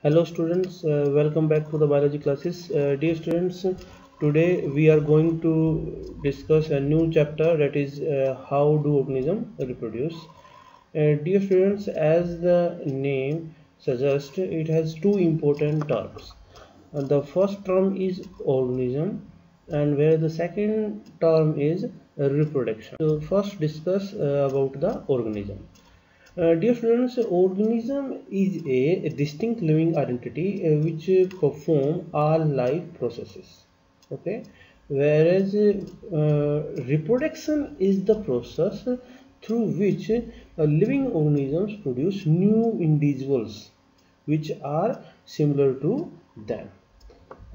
Hello students, welcome back to the biology classes. Dear students, today we are going to discuss a new chapter, that is how do organisms reproduce. Dear students, as the name suggests, it has two important terms. The first term is organism, and where the second term is reproduction. So first discuss about the organism. Dear students, organism is a distinct living entity which perform all life processes. Okay, whereas reproduction is the process through which living organisms produce new individuals which are similar to them.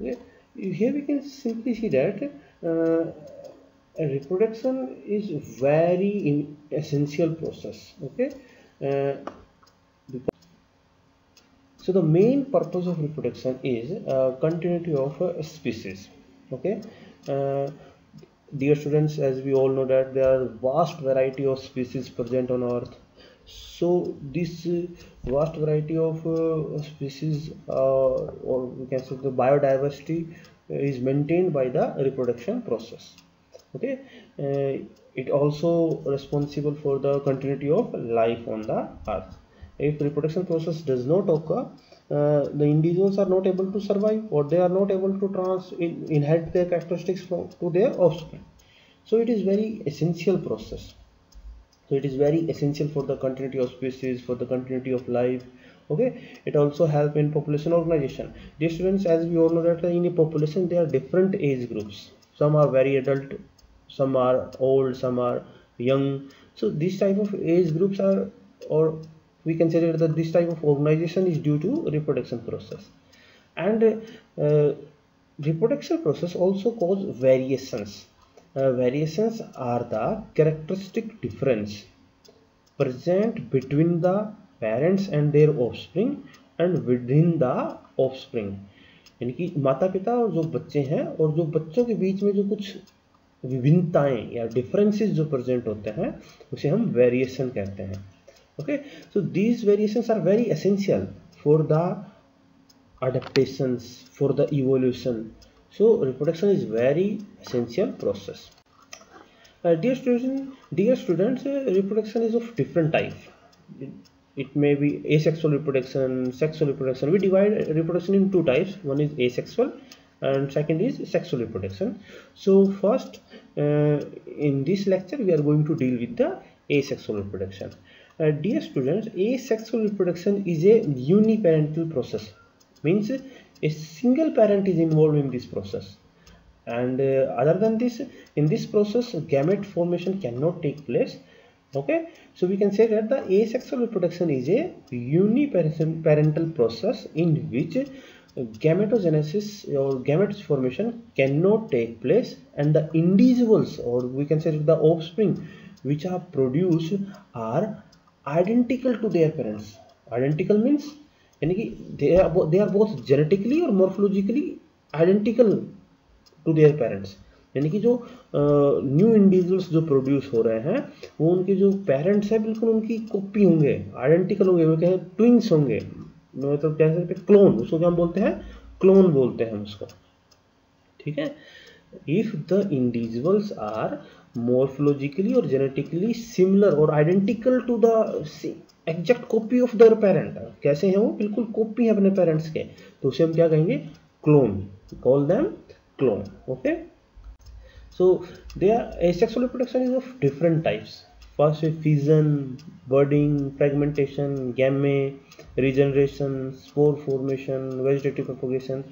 Okay, here we can simply see that reproduction is very essential process. Okay. Uh, so the main purpose of reproduction is continuity of a species. Okay. uh, Dear students, as we all know that there are vast variety of species present on earth. So this vast variety of species or we can say the biodiversity is maintained by the reproduction process. Okay. It also responsible for the continuity of life on the earth. If reproduction process does not occur, the individuals are not able to survive, or they are not able to inherit their characteristics to their offspring. So it is very essential process. So it is very essential for the continuity of species, for the continuity of life. Okay. It also help in population organization. Dear students, as we all know that in a population there are different age groups. Some are very adult, some are old, some are young. So these type of age groups are, or we can say that this type of organization is due to reproduction process. And reproduction process also cause variations. Variations are the characteristic difference present between the parents and their offspring and within the offspring. यानी कि माता पिता और जो बच्चे हैं और जो बच्चों के बीच में जो कुछ विभिन्नताएं या डिफरेंसेस जो प्रेजेंट होते हैं उसे हम वेरिएशन कहते हैं. Okay, so these variations are very essential for the adaptations, for the evolution. So reproduction is very essential process. Dear students, reproduction is of different type. It may be asexual reproduction, sexual reproduction. We divide reproduction in two types. One is asexual and second is sexual reproduction. So first, in this lecture we are going to deal with the asexual reproduction. Dear students, asexual reproduction is a uniparental process. Means a single parent is involved in this process. And other than this, in this process gamete formation cannot take place. Okay, so we can say that the asexual reproduction is a uniparental process in which gametogenesis or gametes formation cannot take place, and the individuals, or we can say the offspring which are produced, are identical to their parents. Identical means they are both genetically or morphologically identical to their parents. यानी कि जो new individuals जो produce हो रहे हैं वो उनके जो पेरेंट्स हैं बिल्कुल उनकी कॉपी होंगे, आइडेंटिकल होंगे, वो कहें ट्विंस होंगे. मतलब कह सकते क्लोन, उसको क्या बोलते हैं, क्लोन बोलते हैं उसको. ठीक है. If the individuals are morphologically और जेनेटिकली सिमिलर और identical to the exact copy of their parent, कैसे हैं वो बिल्कुल कॉपी है अपने पेरेंट्स के, तो उसे हम क्या कहेंगे, clone. Call them clone. Okay, so their asexual reproduction is of different types. First is fission, budding, fragmentation, gamete, regeneration, spore formation, vegetative propagation.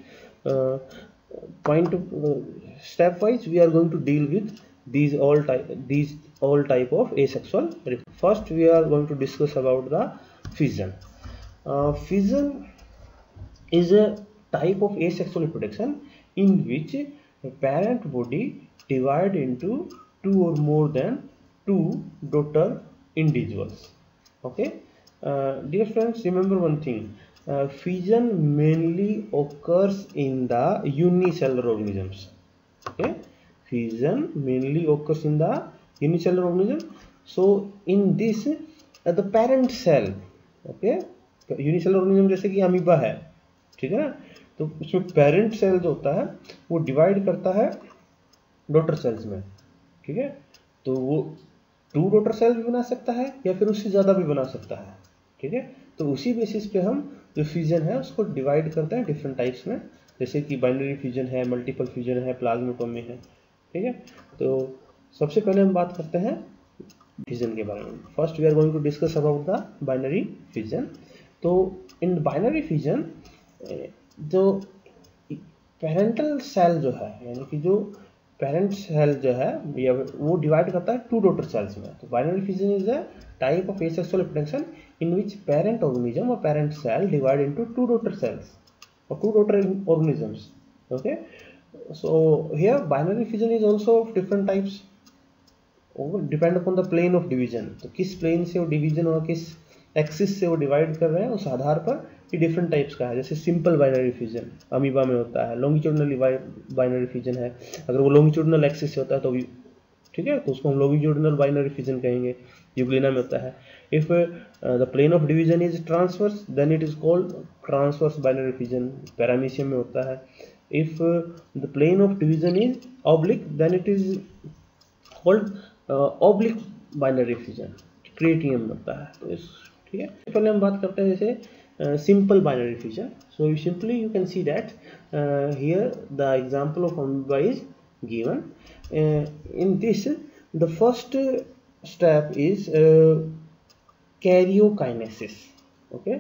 Stepwise we are going to deal with these all type of asexual. First we are going to discuss about the fission. Fission is a type of asexual reproduction in which a parent body divide into two or more than two daughter individuals. Okay. Dear friends, remember one thing, fission mainly occurs in the unicellular organisms. Okay, fission mainly occurs in the unicellular organism. So in this the parent cell, okay, unicellular organism जैसे कि amoeba है, ठीक है। तो इसमें parent cell जो होता है वो डिवाइड करता है डॉटर सेल्स में, ठीक है। तो वो 2 डॉटर सेल भी बना सकता है या फिर उससे ज़्यादा भी बना सकता है, ठीक है। तो उसी बेसिस पे हम जो फ्यूजन है उसको डिवाइड करते हैं डिफरेंट टाइप्स में, जैसे कि बाइनरी फ्यूजन है, मल्टीपल फ्यूजन है, प्लाज्मेटोमी है, ठीक है। तो सबसे पहले हम बात करते हैं फ्यूजन के बारे में। First we are going to discuss about the binary fusion. तो इन बाइनरी फ्यूजन जो पेरेंटल सेल जो है, यानी कि जो पेरेंट सेल जो है वो डिवाइड करता है 2 डॉटर सेल्स में। तो binary fusion is a type of asexual reproduction in which parent organism और parent cell divide into 2 daughter cells or 2 daughter organisms. Okay, so here binary fission is also of different types, depend upon the plane of division। तो किस plane से वो division और किस axis से वो divide कर रहे हैं उस आधार पर ये डिफरेंट टाइप्स का है। जैसे सिंपल बाइनरी फ्यूजन अमीबा में होता है, लॉन्गिट्यूडनल बाइनरी फ्यूजन है, अगर वो लॉन्गिट्यूडनल एक्सिस से होता है तो भी, ठीक है, तो उसको हम लॉन्गिट्यूडनल बाइनरी फ्यूजन कहेंगे। यूग्लिना में होता है। If the plane of division is transverse then it is called transverse binary fusion, paramecium में होता है। If the plane of division is oblique then it is called oblique binary fusion, क्रिएटिनियम में होता है। तो इस, ठीक है, पहले हम बात करते हैं जैसे simple binary fusion. So you simply you can see that here the example of amoeba is given. in this the first step is karyokinesis. Okay,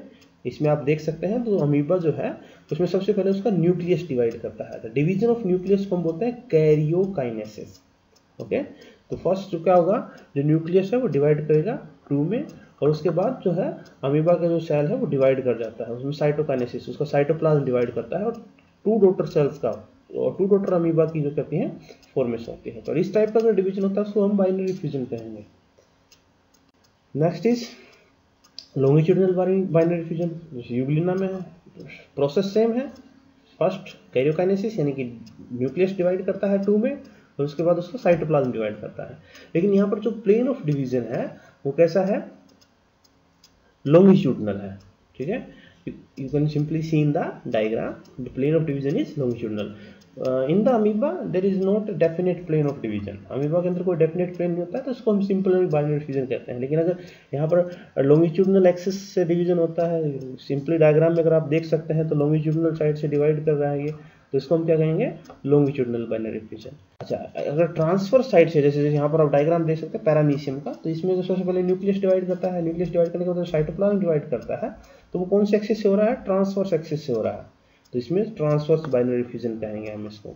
इसमें आप देख सकते हैं तो अमीबा जो है उसमें सबसे पहले उसका न्यूक्लियस डिवाइड करता है। डिवीजन ऑफ न्यूक्लियस को हम बोलते हैं कैरियोकाइनेसिस। ओके, तो फर्स्ट जो क्या होगा, जो न्यूक्लियस है वो डिवाइड करेगा 2 में, और उसके बाद जो है अमीबा का जो सेल है वो डिवाइड कर जाता है, उसमें साइटोकाइनेसिस, उसका साइटोप्लाज्म डिवाइड करता है, और 2 डॉटर सेल्स का और 2 डॉटर अमीबा की जो कहती हैं फॉर्मेशन होती है। तो इस टाइप का अगर डिवीजन होता है उसको हम बाइनरी फ्यूजन कहेंगे। Next is longitudinal binary fusion, जैसे यूग्लिना में है। प्रोसेस सेम है, फर्स्ट कैरियोकाइनेसिस यानी कि न्यूक्लियस डिवाइड करता है 2 में, और उसके बाद उसको साइटोप्लाज्म डिवाइड करता है। लेकिन यहाँ पर जो प्लेन ऑफ डिवीजन है वो कैसा है, लॉन्गिट्यूडनल है, ठीक है। You can simply see in the diagram the plane of division is longitudinal. In the amoeba there is not a definite plane of division। Amoeba के अंदर कोई डेफिनेट प्लेन नहीं होता है, तो इसको हम सिंपल बाइनरी फ्यूजन कहते हैं। लेकिन अगर यहाँ पर लॉन्गिट्यूडनल एक्सिस से डिवीजन होता है, सिंपली डायग्राम में अगर आप देख सकते हैं तो लॉन्गिट्यूडनल साइड से डिवाइड कर रहा है ये, तो इसको हम क्या कहेंगे, लॉन्गिट्यूडनल बाइनरी फ्यूजन। अच्छा, अगर ट्रांसफर साइड से, जैसे यहाँ पर आप डायग्राम देख सकते हैं पैरामीशियम का, तो इसमें जो सबसे पहले न्यूक्लियस डिवाइड करता है, न्यूक्लियस डिवाइड करने के बाद साइटोप्लाज्म डिवाइड करता है, तो वो कौन से एक्सिस से हो रहा है, ट्रांसवर्स एक्सिस से हो रहा है, तो इसमें ट्रांसवर्स बाइनरी फ्यूजन कहेंगे हम इसको।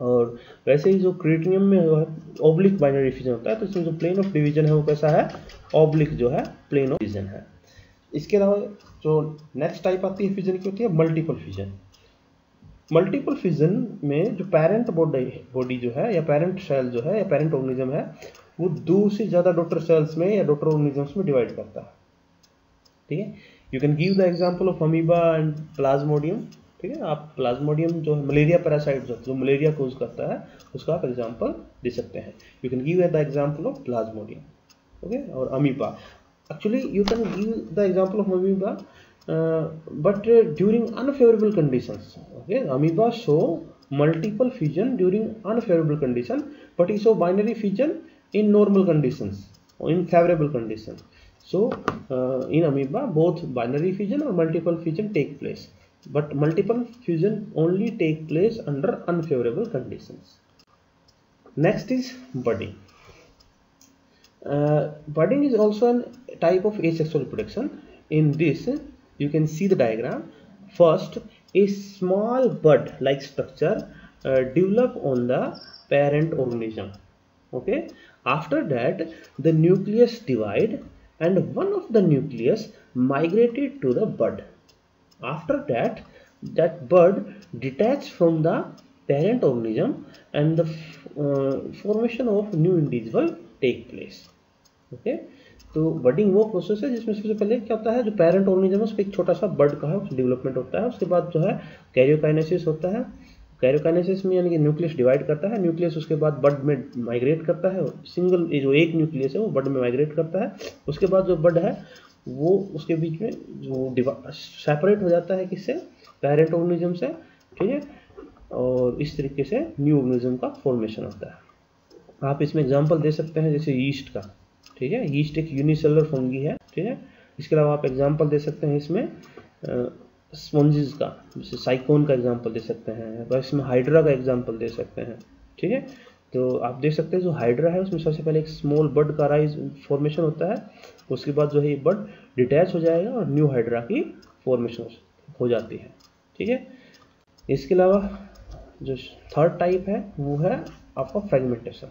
और वैसे ही जो क्रिएटिनियम में ऑब्लिक बाइनरी फ्यूजन होता है, तो इसमें जो प्लेन ऑफ डिवीजन है वो कैसा है, ऑब्लिक जो है प्लेन ऑफ डिवीजन है। इसके अलावा जो नेक्स्ट टाइप आती है फ्यूजन की होती है मल्टीपल फ्यूजन। मल्टीपल फ्यूजन में जो पेरेंट बॉडी जो है या पेरेंट सेल जो है या पेरेंट ऑर्गेनिज्म है वो 2 से ज़्यादा डॉटर सेल्स में या डॉटर ऑर्गेनिजम्स में डिवाइड करता है, ठीक है। You can give the example of amoeba and plasmodium, ठीक है। आप प्लाज्मोडियम जो है मलेरिया पैरासाइट जो मलेरिया कोज करता है उसका आप एग्जांपल दे सकते हैं। You can give the example of plasmodium, okay, और amoeba. Actually you can give the example of amoeba but during unfavorable conditions। okay, amoeba show multiple fusion during unfavorable condition, but it show binary fusion in normal conditions or in favorable conditions। so in amoeba both binary fusion or multiple fusion take place, but multiple fusion only take place under unfavorable conditions। next is budding। budding is also a type of asexual reproduction। in this you can see the diagram। first a small bud like structure develop on the parent organism, okay। after that the nucleus divide and one of the nucleus migrated to the bud। after that bud detached from the parent organism and the formation of new individual take place, okay। तो budding वो process है जिसमें सबसे पहले क्या होता है, जो पेरेंट ऑर्गेनिज्म है उस पर एक छोटा सा बड का है डेवलपमेंट होता है। उसके बाद जो है कैरियोकाइनेसिस होता है। कैरियोकाइनेसिस में यानी कि न्यूक्लियस डिवाइड करता है, न्यूक्लियस उसके बाद बड में माइग्रेट करता है, सिंगल जो एक न्यूक्लियस है वो बड में माइग्रेट करता है। उसके बाद जो बड है वो उसके बीच में जो सेपरेट हो जाता है किससे, पेरेंट ऑर्गेनिज्म से, ठीक है, और इस तरीके से न्यू ऑर्गेनिज्म का फॉर्मेशन होता है। आप इसमें एग्जांपल दे सकते हैं जैसे यीस्ट का, ठीक है, यीस्ट एक यूनिसेलुलर फंगी है, ठीक है। इसके अलावा आप एग्जांपल दे सकते हैं इसमें स्पॉन्जेस का, जैसे साइकोन का एग्जांपल दे सकते हैं, और इसमें हाइड्रा का एग्जांपल दे सकते हैं, ठीक है। तो आप देख सकते हैं जो हाइड्रा है उसमें सबसे पहले एक स्मॉल बड का राइज फॉर्मेशन होता है, उसके बाद जो है ये बड डिटैच हो जाएगा और न्यू हाइड्रा की फॉर्मेशन हो जाती है, ठीक है। इसके अलावा जो थर्ड टाइप है वो है आपका फ्रेगमेंटेशन,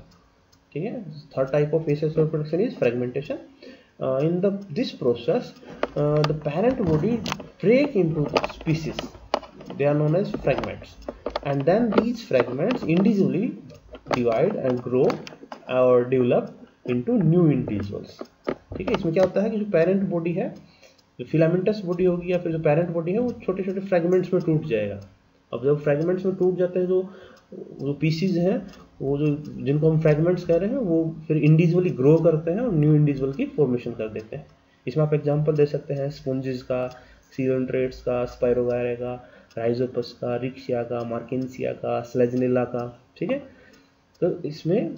ठीक है। Third type of asexual reproduction is fragmentation. In this process, the parent body break into species. They are known as fragments, and then these fragments individually divide and grow or develop into new individuals. ठीक है, इसमें क्या होता है कि जो parent body है, जो फिलामेंटस बॉडी होगी या फिर जो पेरेंट बॉडी है, वो छोटे छोटे फ्रेगमेंट्स में टूट जाएगा। अब जब फ्रेगमेंट्स में टूट जाते हैं जो पीसीज हैं, वो जो जिनको हम फ्रेगमेंट्स कह रहे हैं, वो फिर इंडिविजुअली ग्रो करते हैं और न्यू इंडिविजुअल की फॉर्मेशन कर देते हैं। इसमें आप एग्जांपल दे सकते हैं स्पॉन्जेस का, सीरेंट्रेट्स का, स्पाइरोगायरा का, राइजोपस का, रिक्शिया का, मार्केंसिया का, स्लेजनेला का, ठीक है। तो इसमें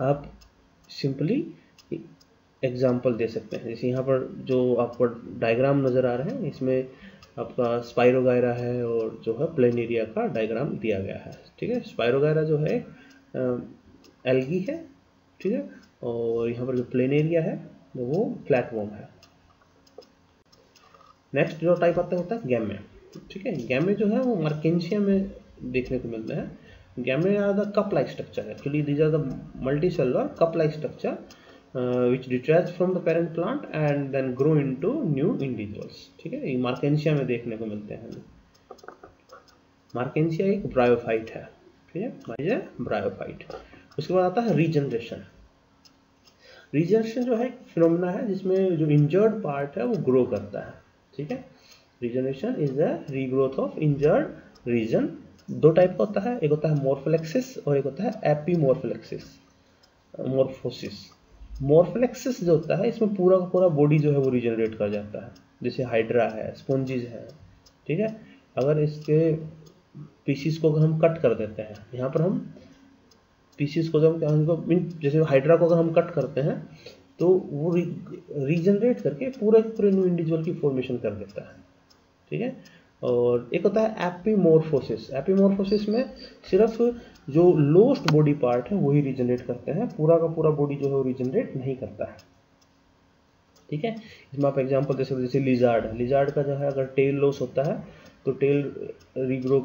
आप सिंपली एग्जांपल दे सकते हैं, जैसे यहाँ पर जो आपको डायग्राम नज़र आ रहे हैं, इसमें आपका स्पाइरोगायरा है और जो है प्लेनेरिया का डायग्राम दिया गया है, ठीक है। स्पाइरोगायरा जो है एल्गी है, ठीक है, और यहाँ पर जो प्लेनेरिया है वो फ्लैटवर्म है। नेक्स्ट जो टाइप आता होता है गैमे, ठीक है। गैमे जो है वो मार्केंसिया में देखने को मिलते हैं। Gemmae are the cup like structure, actually these are the multicellular cup like structure which detach from the parent plant and then grow into new individuals, ठीक है। ये मार्केंसिया में देखने को मिलते हैं। मार्केंसिया एक ब्रायोफाइट है, ठीक है, ब्रायोफाइट। उसके बाद आता है रीजनरेशन। रीजनरेशन जो है एक फिनोमेना है जिसमें जो इंजर्ड पार्ट है वो ग्रो करता है, ठीक है। Regeneration is the regrowth of injured region. दो टाइप का होता है, एक होता है मॉर्फोलेक्सिस और एक होता है एपीमॉर्फोलेक्सिस, मॉर्फोसिस। मॉर्फोलेक्सिस जो होता है इसमें पूरा का पूरा बॉडी जो है वो रीजनरेट कर जाता है, जैसे हाइड्रा है, स्पॉन्जेस है, ठीक है। अगर इसके पीसीस को अगर हम कट कर देते हैं, यहाँ पर हम पीसीस को जब जैसे हाइड्रा को अगर हम कट करते हैं तो वो रीजनरेट करके पूरे न्यू इंडिविजुअल की फॉर्मेशन कर देता है, ठीक है। और एक होता है एपीमॉर्फोसिस। एपीमॉर्फोसिस में सिर्फ जो लोस्ट बॉडी पार्ट है वही रीजनरेट करते हैं, पूरा का पूरा बॉडी जो है वो रीजनरेट नहीं करता है, ठीक है। इसमें आप एग्जांपल दे सकते जैसे लिजार्ड का जो है अगर टेल लॉस होता है तो टेल रीग्रो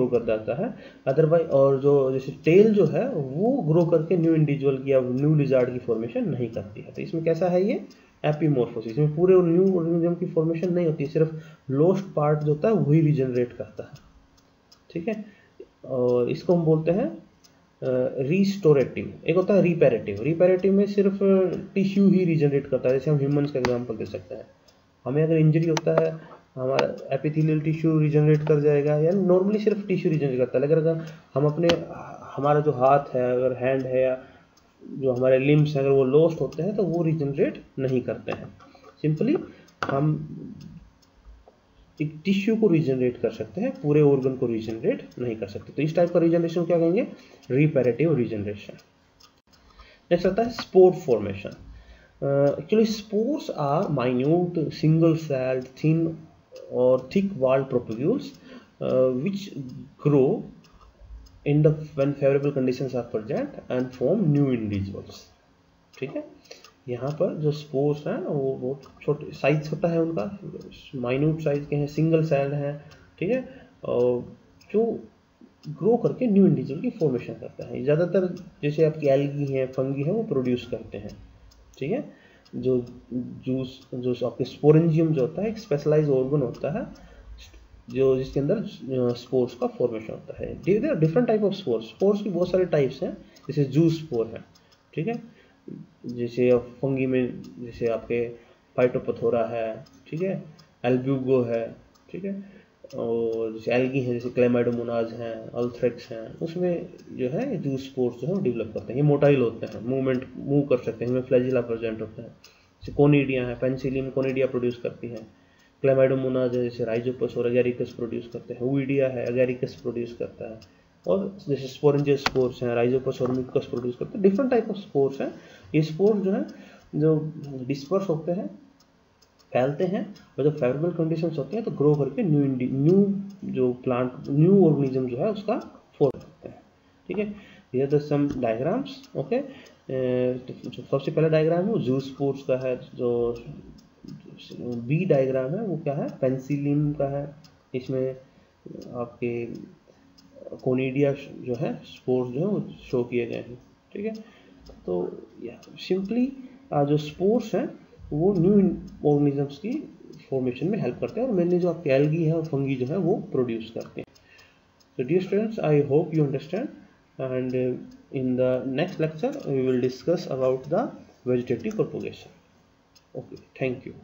कर जाता है अदरवाइज, और जो जैसे टेल जो है वो ग्रो करके न्यू इंडिविजुअल की या न्यू लिजार्ड की फॉर्मेशन नहीं करती है। तो इसमें कैसा है ये एपीमॉर्फोसिस, में पूरे न्यू ऑर्गेनिज्म की फॉर्मेशन नहीं होती, सिर्फ लोस्ट पार्ट जो होता है वही रीजनरेट करता है, ठीक है। और इसको हम बोलते हैं रिस्टोरेटिव। एक होता है रिपेरेटिव में सिर्फ टिश्यू ही रीजनरेट करता है, जैसे हम ह्यूमंस का एग्जांपल दे सकते हैं। हमें अगर इंजरी होता है हमारा एपिथेलियल टिश्यू रीजनरेट कर जाएगा, या नॉर्मली सिर्फ टिश्यू रीजनरेट करता है। लेकिन अगर हम हमारा जो हाथ है, अगर हैंड है, या जो हमारे लिम्स हैं अगर वो लॉस्ट होते हैं तो वो रीजनरेट नहीं करते हैं। सिंपली हम एक टिश्यू को रीजनरेट कर सकते हैं, पूरे ऑर्गन को रीजनरेट नहीं कर सकते। तो इस टाइप का रीजनरेशन क्या कहेंगे, रिपेरेटिव रीजनरेशन। नेक्स्ट आता है spore formation. Actually spores are minute single celled thin और thick walled propagules which grow in the when favorable conditions are present and form new individuals, ठीक है। यहाँ पर जो स्पोर्स हैं वो बहुत छोटे साइज होता है उनका, माइन्यूट साइज के हैं, सिंगल सेल्ड हैं, ठीक है, और जो ग्रो करके न्यू इंडिविजुअल की फॉर्मेशन करता है। ज़्यादातर जैसे आपकी एल्गी हैं, फंगी हैं, वो प्रोड्यूस करते हैं, ठीक है। जो आपके स्पोरेंजियम जो होता है एक स्पेशलाइज ऑर्गन होता है जो जिसके अंदर स्पोर्स का फॉर्मेशन होता है। डिफरेंट टाइप ऑफ स्पोर्स की बहुत सारे टाइप्स हैं, जैसे जू स्पोर है, ठीक है। जैसे फंगी में जैसे आपके फाइटोपथोरा है, ठीक है, एल्ब्यूगो है, ठीक है, और जैसे एल्गी है जैसे क्लेमाइडोमोनाज हैं, अल्थ्रेक्स हैं, उसमें जो है जू स्पोर्स जो है वो डेवलप करते हैं। ये मोटाइल होते हैं, मूव कर सकते हैं, इनमें फ्लैजिला प्रेजेंट होता है। जैसे कोनिडिया है, पेनिसिलियम कोनिडिया प्रोड्यूस करती है। क्लेमाइडोमोनास जैसे राइजोपस और एगेरिकस प्रोड्यूस करते हैं। ओविडिया है, एगेरिकस प्रोड्यूस करता है। और जैसे स्पोरेंजियस स्पोर्स हैं, राइजोपस और म्यूकस प्रोड्यूस करते हैं। डिफरेंट टाइप ऑफ स्पोर्स हैं। ये स्पोर्स जो है जो डिस्पर्स होते हैं, फैलते हैं, और जब फेवरेबल कंडीशंस होती हैं तो ग्रो करके न्यू जो प्लांट, न्यू ऑर्गेनिज्म जो है उसका फॉर्म करते हैं। ठीक है, ये द सम डायग्राम्स। ओके, जो सबसे पहला डायग्राम है वो जूस्पोर्स का है। जो बी डायग्राम है वो क्या है, पेनिसिलियम का है। इसमें आपके कोनिडिया जो है स्पोर्स जो है वो शो किए गए हैं। ठीक है, तो सिंपली जो स्पोर्स हैं वो न्यू ऑर्गेनिजम्स की फॉर्मेशन में हेल्प करते हैं, और मेनली जो आपके एल्गी है और फंगी जो है वो प्रोड्यूस करते हैं। So dear students, I hope you understand, and in the next lecture we will discuss about the vegetative propagation. Okay, thank you.